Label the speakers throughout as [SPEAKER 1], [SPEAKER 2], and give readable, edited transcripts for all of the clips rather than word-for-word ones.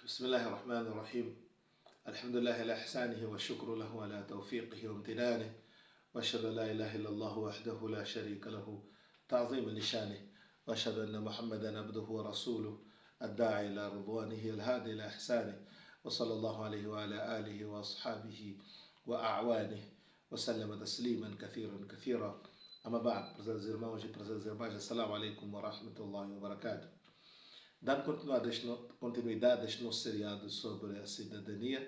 [SPEAKER 1] بسم الله الرحمن الرحيم. الحمد لله على إحسانه والشكر له على توفيقه وامتنانه، وأشهد أن لا إله إلا الله وحده لا شريك له تعظيما لشانه، وأشهد أن محمدا عبده ورسوله الداعي إلى رضوانه الهادي إلى إحسانه، وصلى الله عليه وعلى آله وأصحابه وأعوانه وسلم تسليما كثيرا كثيرا. أما بعد, prezados irmãos e prezadas irmãs, assalamu alaikum wa rahmatullahi wa barakatuh. Dando continuidade a este nosso seriado sobre a cidadania,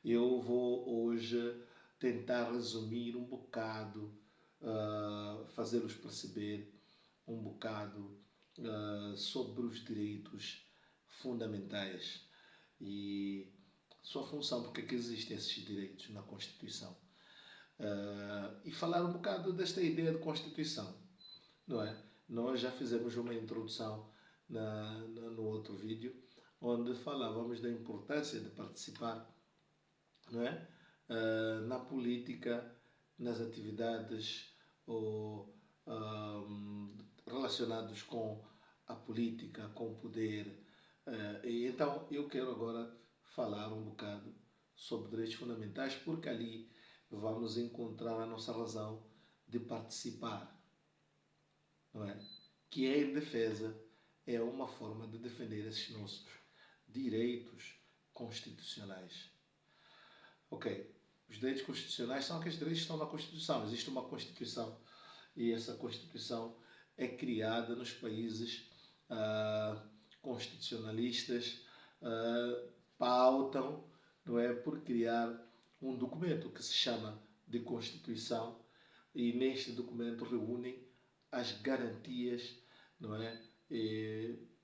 [SPEAKER 1] eu vou hoje tentar resumir um bocado, fazê-los perceber um bocado sobre os direitos fundamentais e sua função, porque é que existem esses direitos na Constituição. E falar um bocado desta ideia de Constituição, não é? Nós já fizemos uma introdução no outro vídeo, onde falávamos da importância de participar, não é? Na política, nas atividades relacionadas com a política, com o poder. E então eu quero agora falar um bocado sobre direitos fundamentais, porque ali vamos encontrar a nossa razão de participar, não é? Que é em defesa, é uma forma de defender esses nossos direitos constitucionais. Ok, os direitos constitucionais são aqueles direitos que estão na Constituição. Existe uma Constituição e essa Constituição é criada nos países constitucionalistas, pautam, não é, por criar um documento que se chama de Constituição, e neste documento reúnem as garantias, não é,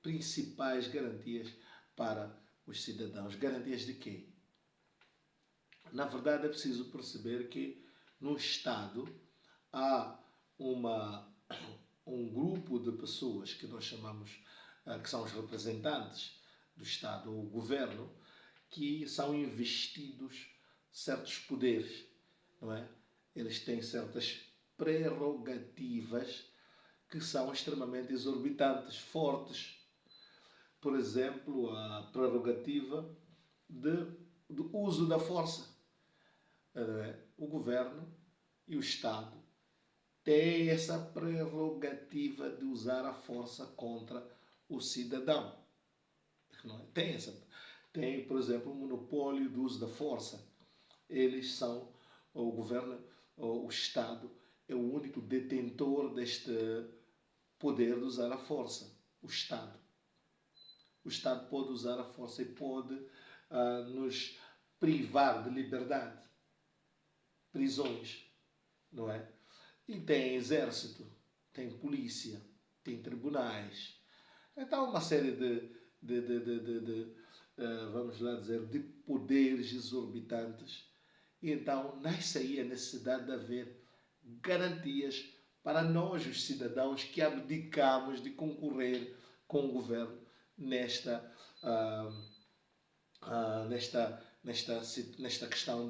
[SPEAKER 1] principais garantias para os cidadãos. Garantias de quê? Na verdade, é preciso perceber que no Estado há um grupo de pessoas que nós chamamos, que são os representantes do Estado, ou o governo, que são investidos certos poderes, não é? Eles têm certas prerrogativas que são extremamente exorbitantes, fortes. Por exemplo, a prerrogativa do uso da força. O governo e o Estado têm essa prerrogativa de usar a força contra o cidadão. Não é? Tem, por exemplo, o monopólio do uso da força. Eles são, o governo, o Estado é o único detentor deste poder de usar a força. O Estado. O Estado pode usar a força e pode nos privar de liberdade. Prisões, não é? E tem exército, tem polícia, tem tribunais. Então, uma série vamos lá dizer, de poderes exorbitantes. E então, nasce aí a necessidade de haver garantias para nós, os cidadãos, que abdicamos de concorrer com o governo nesta questão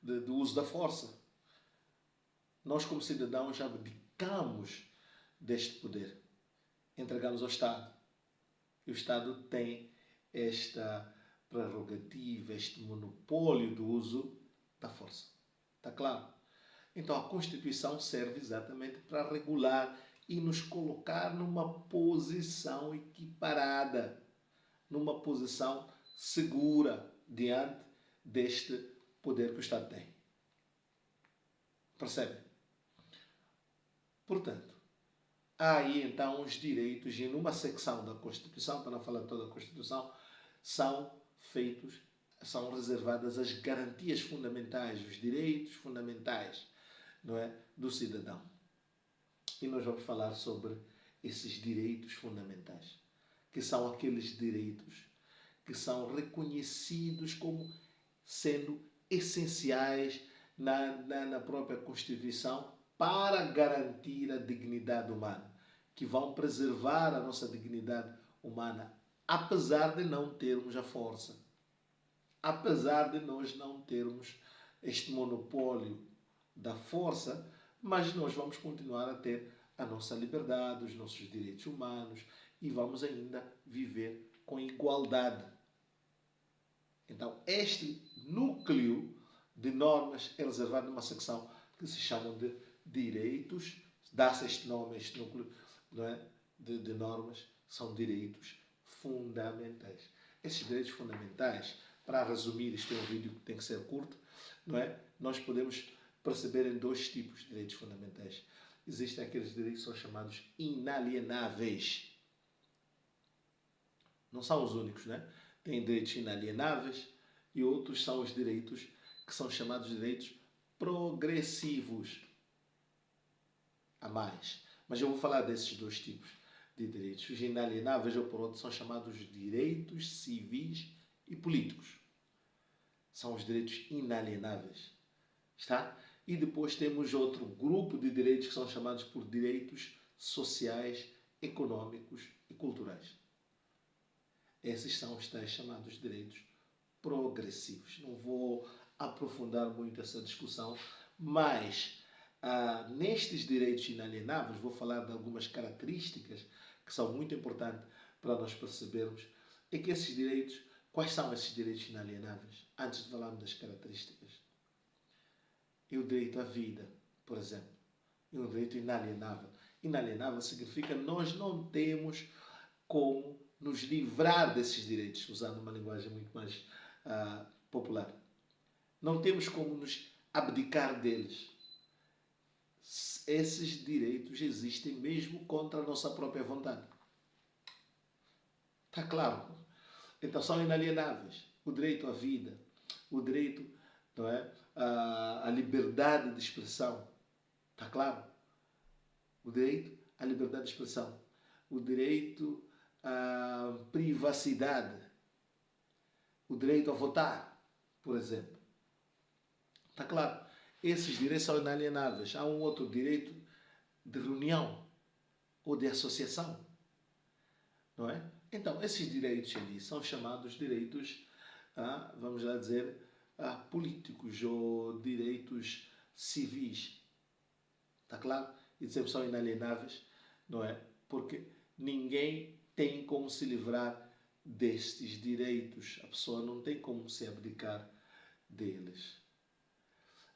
[SPEAKER 1] do uso da força. Nós, como cidadãos, abdicamos deste poder, entregamos ao Estado. E o Estado tem esta prerrogativa, este monopólio do uso da força. Está claro? Então a Constituição serve exatamente para regular e nos colocar numa posição equiparada, numa posição segura diante deste poder que o Estado tem. Percebe? Portanto, há aí então os direitos, e numa secção da Constituição, para não falar toda a Constituição, são reservadas as garantias fundamentais, os direitos fundamentais, não é, do cidadão. E nós vamos falar sobre esses direitos fundamentais, que são aqueles direitos que são reconhecidos como sendo essenciais na própria Constituição para garantir a dignidade humana, que vão preservar a nossa dignidade humana, apesar de não termos a força, apesar de nós não termos este monopólio da força, mas nós vamos continuar a ter a nossa liberdade, os nossos direitos humanos, e vamos ainda viver com igualdade. Então, este núcleo de normas é reservado numa secção que se chamam de direitos, dá-se este nome, este núcleo, não é? de normas, são direitos fundamentais. Esses direitos fundamentais, para resumir, isto é um vídeo que tem que ser curto, não é? Nós podemos perceber em dois tipos de direitos fundamentais. Existem aqueles direitos que são chamados inalienáveis. Não são os únicos, né? Tem direitos inalienáveis e outros são os direitos que são chamados de direitos progressivos. A mais. Mas eu vou falar desses dois tipos de direitos. Os inalienáveis, ou por outro, são chamados direitos civis e políticos. São os direitos inalienáveis. Está? E depois temos outro grupo de direitos que são chamados por direitos sociais, econômicos e culturais. Esses são os tais chamados direitos progressivos. Não vou aprofundar muito essa discussão, mas nestes direitos inalienáveis vou falar de algumas características que são muito importantes para nós percebermos é que esses direitos, quais são esses direitos inalienáveis? Antes de falarmos das características. E o direito à vida, por exemplo. É um direito inalienável. Inalienável significa que nós não temos como nos livrar desses direitos, usando uma linguagem muito mais popular. Não temos como nos abdicar deles. Esses direitos existem mesmo contra a nossa própria vontade. Está claro? Então são inalienáveis. O direito à vida, o direito, não é, à liberdade de expressão. Está claro? O direito à liberdade de expressão. O direito à privacidade. O direito a votar, por exemplo. Está claro? Esses direitos são inalienáveis. Há um outro direito de reunião ou de associação. Não é? Então, esses direitos ali são chamados direitos, vamos lá dizer, políticos ou direitos civis. Está claro? E sempre são inalienáveis, não é? Porque ninguém tem como se livrar destes direitos. A pessoa não tem como se abdicar deles.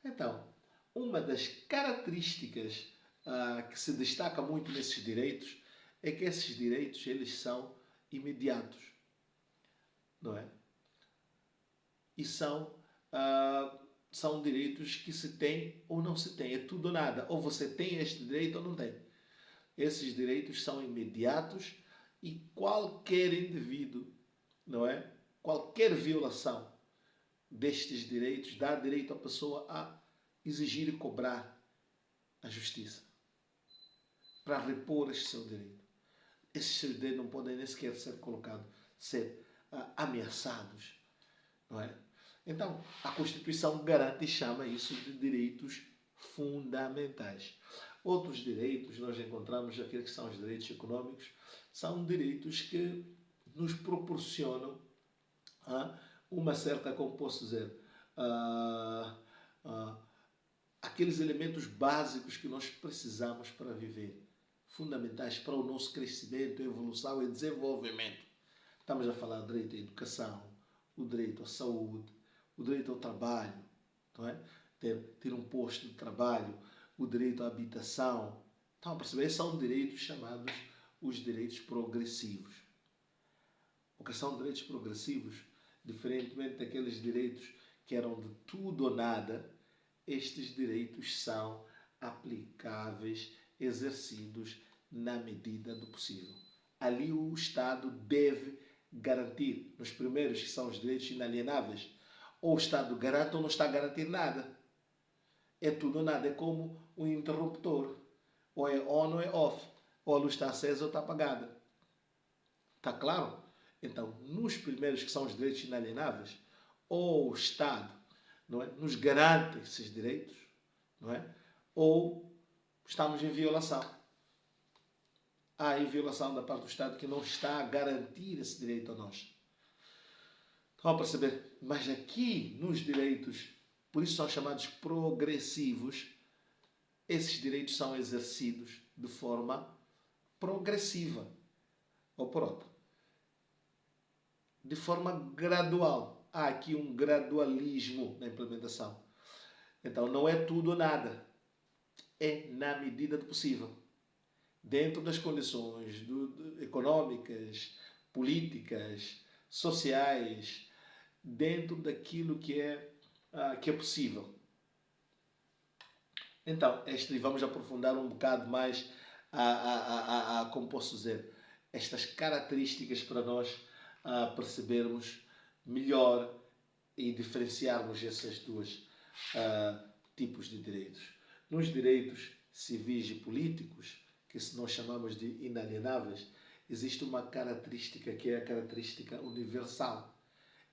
[SPEAKER 1] Então, uma das características que se destaca muito nesses direitos é que esses direitos eles são imediatos, não é? E são direitos que se tem ou não se tem. É tudo ou nada. Ou você tem este direito ou não tem. Esses direitos são imediatos e qualquer indivíduo, não é? Qualquer violação destes direitos dá direito à pessoa a exigir e cobrar a justiça para repor este seu direito. Esses seus direitos não podem nem sequer ser colocados, ser ameaçados, não é? Então, a Constituição garante e chama isso de direitos fundamentais. Outros direitos, nós encontramos aqueles que são os direitos econômicos, são direitos que nos proporcionam uma certa, como posso dizer, aqueles elementos básicos que nós precisamos para viver, fundamentais para o nosso crescimento, evolução e desenvolvimento. Estamos a falar do direito à educação, o direito à saúde, o direito ao trabalho, não é? Ter um posto de trabalho, o direito à habitação. Estão a perceber? São direitos chamados os direitos progressivos. O que são direitos progressivos? Diferentemente daqueles direitos que eram de tudo ou nada, estes direitos são aplicáveis, exercidos na medida do possível. Ali o Estado deve garantir, nos primeiros que são os direitos inalienáveis, ou o Estado garante ou não está a garantir nada. É tudo ou nada, é como um interruptor. Ou é on ou é off. Ou a luz está acesa ou está apagada. Está claro? Então, nos primeiros que são os direitos inalienáveis, ou o Estado, não é, nos garante esses direitos, não é? Ou estamos em violação. Há aí violação da parte do Estado que não está a garantir esse direito a nós. Estão a perceber? Mas aqui, nos direitos, por isso são chamados progressivos, esses direitos são exercidos de forma progressiva. Ou por outra, de forma gradual. há aqui um gradualismo na implementação. Então, não é tudo ou nada. É na medida do possível. Dentro das condições econômicas, políticas, sociais, dentro daquilo que é possível. Então, vamos aprofundar um bocado mais como posso dizer, estas características para nós percebermos melhor e diferenciarmos esses dois tipos de direitos. Nos direitos civis e políticos, que nós chamamos de inalienáveis, existe uma característica que é a característica universal.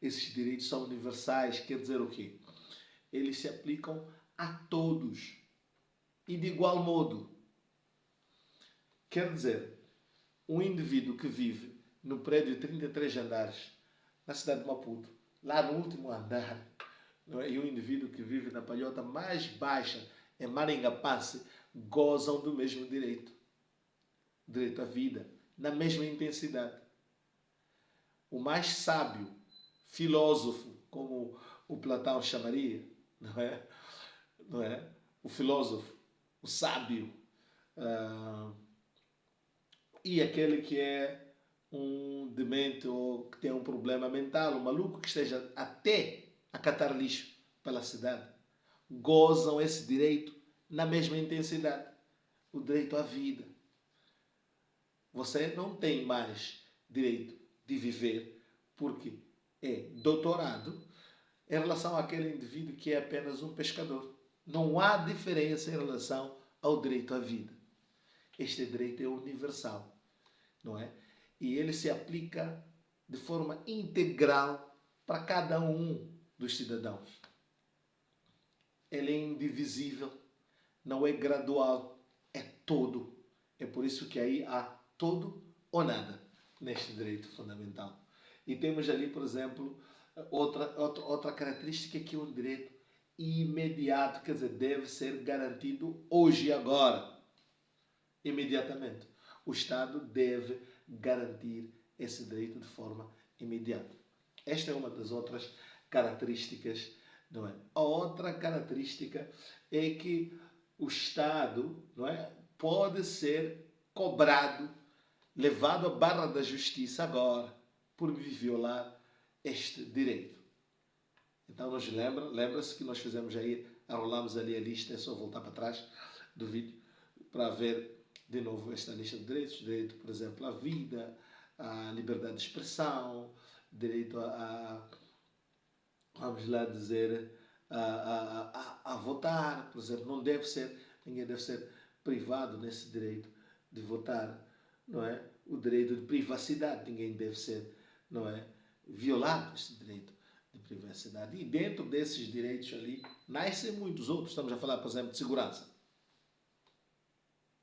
[SPEAKER 1] Esses direitos são universais, quer dizer o quê? Eles se aplicam a todos e de igual modo. Quer dizer, um indivíduo que vive no prédio de 33 andares, na cidade de Maputo, lá no último andar, e um indivíduo que vive na palhota mais baixa, em Maringapace, gozam do mesmo direito. Direito à vida, na mesma intensidade. O mais sábio, filósofo, como o Platão chamaria, não é? Não é? O filósofo, o sábio, e aquele que é um demente ou que tem um problema mental, um maluco que esteja até a catar lixo pela cidade, gozam esse direito na mesma intensidade. O direito à vida. Você não tem mais direito de viver porque é doutorado em relação àquele indivíduo que é apenas um pescador. Não há diferença em relação ao direito à vida. Este direito é universal, não é? E ele se aplica de forma integral para cada um dos cidadãos. Ele é indivisível, não é gradual, é todo. É por isso que aí há todo ou nada neste direito fundamental. E temos ali, por exemplo, outra característica que é um direito imediato, quer dizer, deve ser garantido hoje e agora, imediatamente. O Estado deve garantir esse direito de forma imediata. Esta é uma das outras características, não é? A outra característica é que o Estado, não é, pode ser cobrado, levado à barra da justiça agora, por me violar este direito. Então, lembra-se que nós fizemos aí, arrolamos ali a lista, é só voltar para trás do vídeo para ver de novo esta lista de direitos. Direito, por exemplo, à vida, à liberdade de expressão, direito vamos lá dizer, a votar, por exemplo. Ninguém deve ser privado nesse direito de votar, não é? O direito de privacidade, ninguém deve ser, não é, violado esse direito de privacidade. E dentro desses direitos ali, nascem muitos outros. Estamos a falar, por exemplo, de segurança.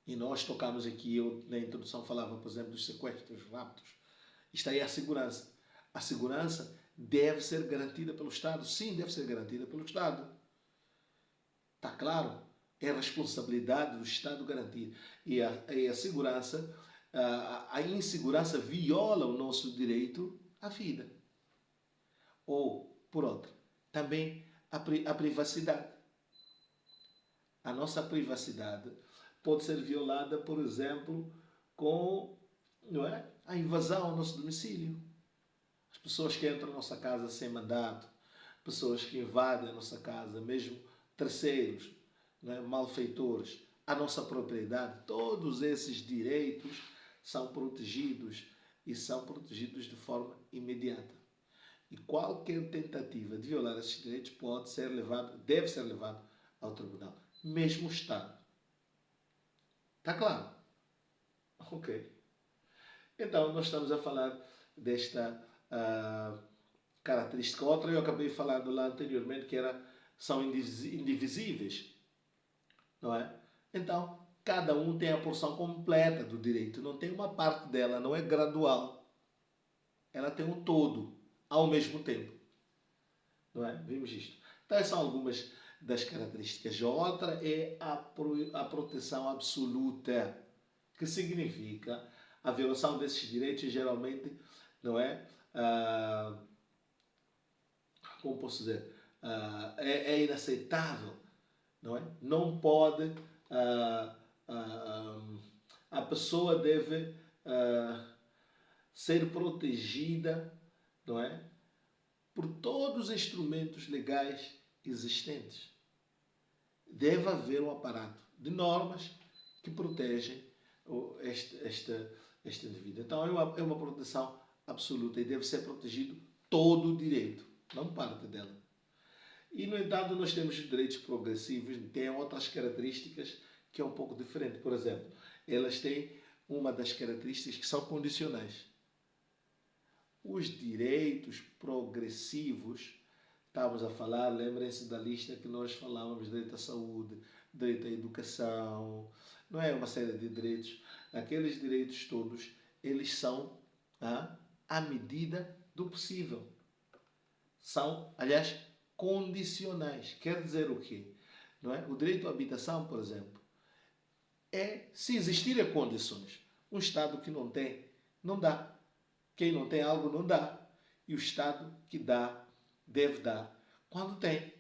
[SPEAKER 1] E nós tocamos aqui, eu na introdução falava, por exemplo, dos sequestros, raptos. Isto aí é a segurança. A segurança deve ser garantida pelo Estado. Sim, deve ser garantida pelo Estado. Está claro? É a responsabilidade do Estado garantir. E a segurança, a insegurança viola o nosso direito à vida. Ou, por outra, também a privacidade. A nossa privacidade pode ser violada, por exemplo, com, não é, a invasão ao nosso domicílio. As pessoas que entram na nossa casa sem mandato, pessoas que invadem a nossa casa, mesmo terceiros, não é, malfeitores, a nossa propriedade, todos esses direitos são protegidos e são protegidos de forma imediata. E qualquer tentativa de violar esses direitos deve ser levado ao tribunal, mesmo o Estado. Está claro? Ok. Então, nós estamos a falar desta característica. Outra eu acabei falando lá anteriormente, que são indivisíveis. Não é? Então, cada um tem a porção completa do direito. Não tem uma parte dela, não é gradual. Ela tem um todo, ao mesmo tempo. Não é? Vimos isto. Então, essas são algumas das características. Outra é a proteção absoluta, que significa a violação desses direitos geralmente, não é, como posso dizer, é inaceitável, não é? Não pode, a pessoa deve ser protegida, não é? Por todos os instrumentos legais existentes. Deve haver um aparato de normas que protegem este indivíduo. Então é uma proteção absoluta e deve ser protegido todo o direito, não parte dela. E, no entanto, nós temos os direitos progressivos, que têm outras características que é um pouco diferente. Por exemplo, elas têm uma das características que são condicionais. Os direitos progressivos, estamos a falar, lembrem-se da lista que nós falávamos, direito à saúde, direito à educação, não é uma série de direitos. Aqueles direitos todos, eles são à medida do possível. São, aliás, condicionais. Quer dizer o quê? Não é? O direito à habitação, por exemplo, se existirem condições. Um Estado que não tem, não dá. Quem não tem algo, não dá. E o Estado que dá, deve dar quando tem.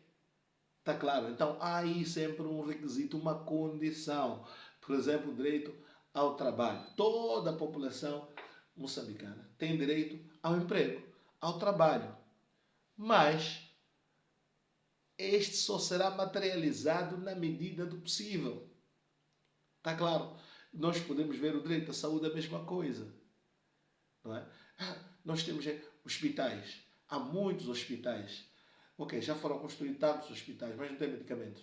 [SPEAKER 1] Está claro? Então, há aí sempre um requisito, uma condição. Por exemplo, o direito ao trabalho. Toda a população moçambicana tem direito ao emprego, ao trabalho. Mas este só será materializado na medida do possível. Está claro? Nós podemos ver o direito à saúde a mesma coisa. Não é? Nós temos hospitais. Há muitos hospitais. Ok, já foram construídos tantos hospitais, mas não tem medicamentos.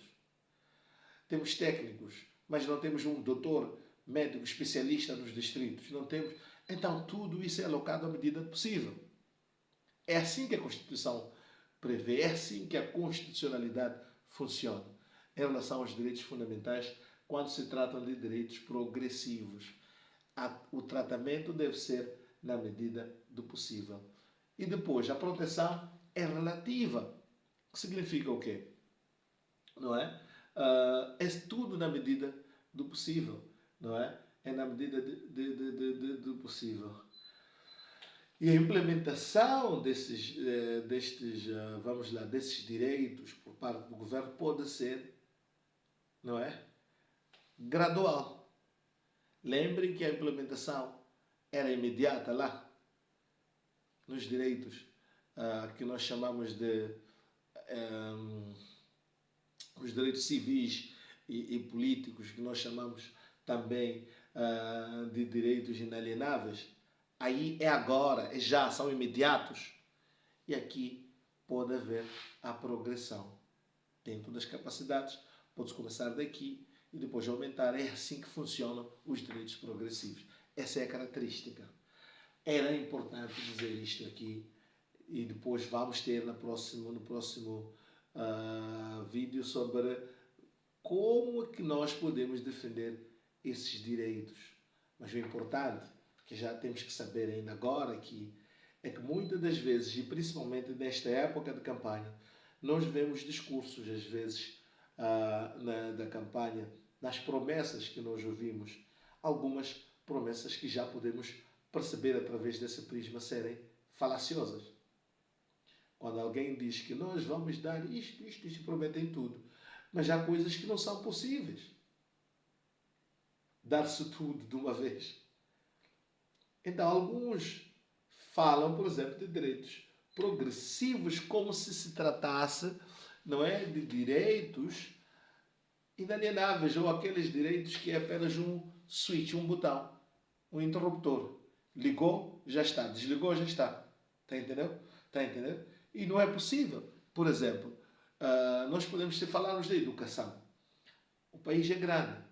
[SPEAKER 1] Temos técnicos, mas não temos um doutor médico especialista nos distritos. Não temos. Então, tudo isso é alocado à medida do possível. É assim que a Constituição prevê, é assim que a constitucionalidade funciona em relação aos direitos fundamentais quando se tratam de direitos progressivos. O tratamento deve ser na medida do possível. E depois, a proteção é relativa. Que significa o quê? Não é? É tudo na medida do possível. Não é? É na medida do possível. E a implementação desses direitos por parte do governo pode ser, não é? Gradual. Lembrem que a implementação era imediata lá, nos direitos que nós chamamos de os direitos civis e políticos, que nós chamamos também de direitos inalienáveis. Aí é agora, é já, são imediatos. E aqui pode haver a progressão. Dentro das capacidades, pode-se começar daqui e depois aumentar. É assim que funcionam os direitos progressivos. Essa é a característica. Era importante dizer isto aqui e depois vamos ter no próximo vídeo sobre como é que nós podemos defender esses direitos. Mas o importante, que já temos que saber ainda agora aqui, é que muitas das vezes, e principalmente nesta época de campanha, nós vemos discursos, às vezes, da campanha, nas promessas que nós ouvimos, algumas promessas que já podemos perceber através desse prisma serem falaciosas. Quando alguém diz que nós vamos dar isto, prometem tudo. Mas há coisas que não são possíveis. Dar-se tudo de uma vez. Então, alguns falam, por exemplo, de direitos progressivos como se tratasse, não é, de direitos inalienáveis ou aqueles direitos que é apenas um switch, um botão, um interruptor. Ligou, já está. Desligou, já está. Está a entender? Está a entender? E não é possível. Por exemplo, nós podemos falarmos da educação. O país é grande.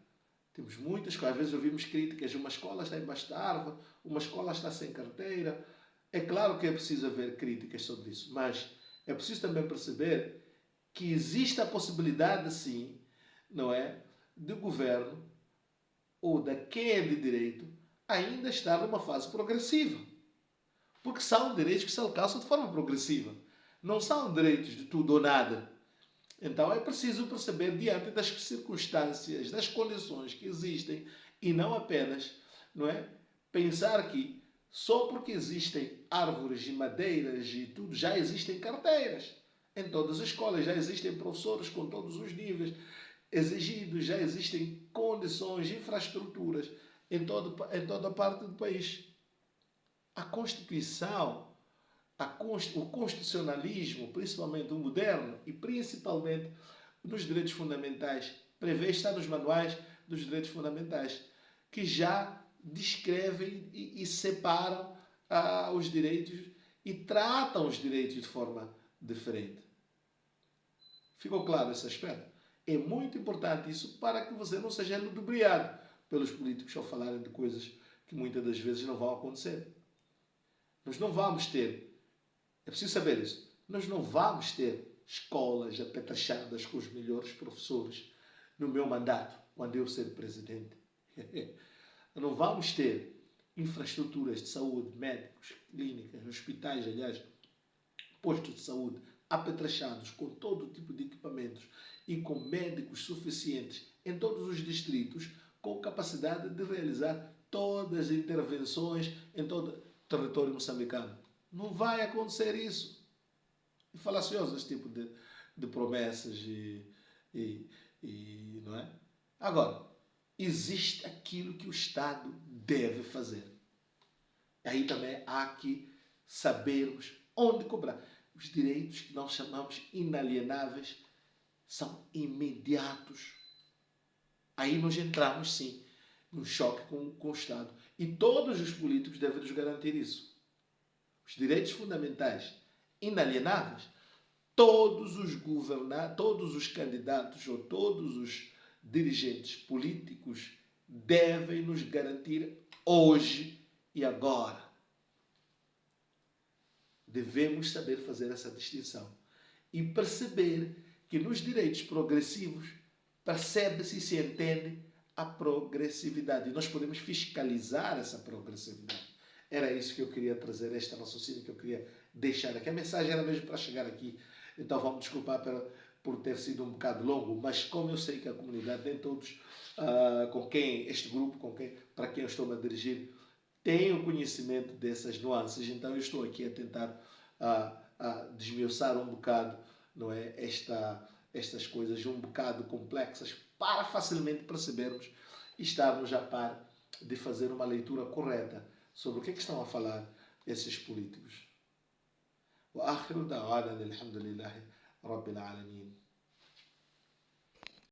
[SPEAKER 1] Temos muitas coisas. Às vezes ouvimos críticas. Uma escola está embaixo da árvore, uma escola está sem carteira. É claro que é preciso haver críticas sobre isso, mas é preciso também perceber que existe a possibilidade, sim, não é, de governo ou da quem é de direito ainda estar numa fase progressiva. Porque são direitos que se alcançam de forma progressiva. Não são direitos de tudo ou nada. Então é preciso perceber diante das circunstâncias, das condições que existem e não apenas, não é, pensar que só porque existem árvores e madeiras e tudo já existem carteiras. Em todas as escolas já existem professores com todos os níveis exigidos, já existem condições, infraestruturas em toda a parte do país. A Constituição, o constitucionalismo, principalmente o moderno e principalmente nos direitos fundamentais, prevê, está nos manuais dos direitos fundamentais, que já descrevem e separam os direitos e tratam os direitos de forma diferente. Ficou claro esse aspecto? É muito importante isso para que você não seja ludibriado pelos políticos ao falarem de coisas que muitas das vezes não vão acontecer. Nós não vamos ter, é preciso saber isso, nós não vamos ter escolas apetachadas com os melhores professores no meu mandato, quando eu ser presidente. Não vamos ter infraestruturas de saúde, médicos, clínicas, hospitais, aliás, postos de saúde apetrachados com todo tipo de equipamentos e com médicos suficientes em todos os distritos, com capacidade de realizar todas as intervenções em todo o território moçambicano. Não vai acontecer isso. É falacioso esse tipo de promessas não é? Agora, existe aquilo que o Estado deve fazer. Aí também há que sabermos onde cobrar. Os direitos que nós chamamos inalienáveis são imediatos. Aí nós entramos, sim, num choque com o Estado. E todos os políticos devem nos garantir isso. Os direitos fundamentais inalienáveis, todos os candidatos ou todos os dirigentes políticos devem nos garantir hoje e agora. Devemos saber fazer essa distinção e perceber que nos direitos progressivos percebe-se e se entende a progressividade. E nós podemos fiscalizar essa progressividade. Era isso que eu queria trazer, este raciocínio que eu queria deixar aqui. A mensagem era mesmo para chegar aqui. Então vamos desculpar por ter sido um bocado longo, mas como eu sei que a comunidade, nem todos com quem este grupo, para quem eu estou a dirigir, tem o conhecimento dessas nuances, então eu estou aqui a tentar desmiuçar um bocado, não é, estas coisas um bocado complexas para facilmente percebermos e estarmos a par de fazer uma leitura correta sobre o que é que estão a falar esses políticos. وآخر دعوانا الحمد لله رب العالمين.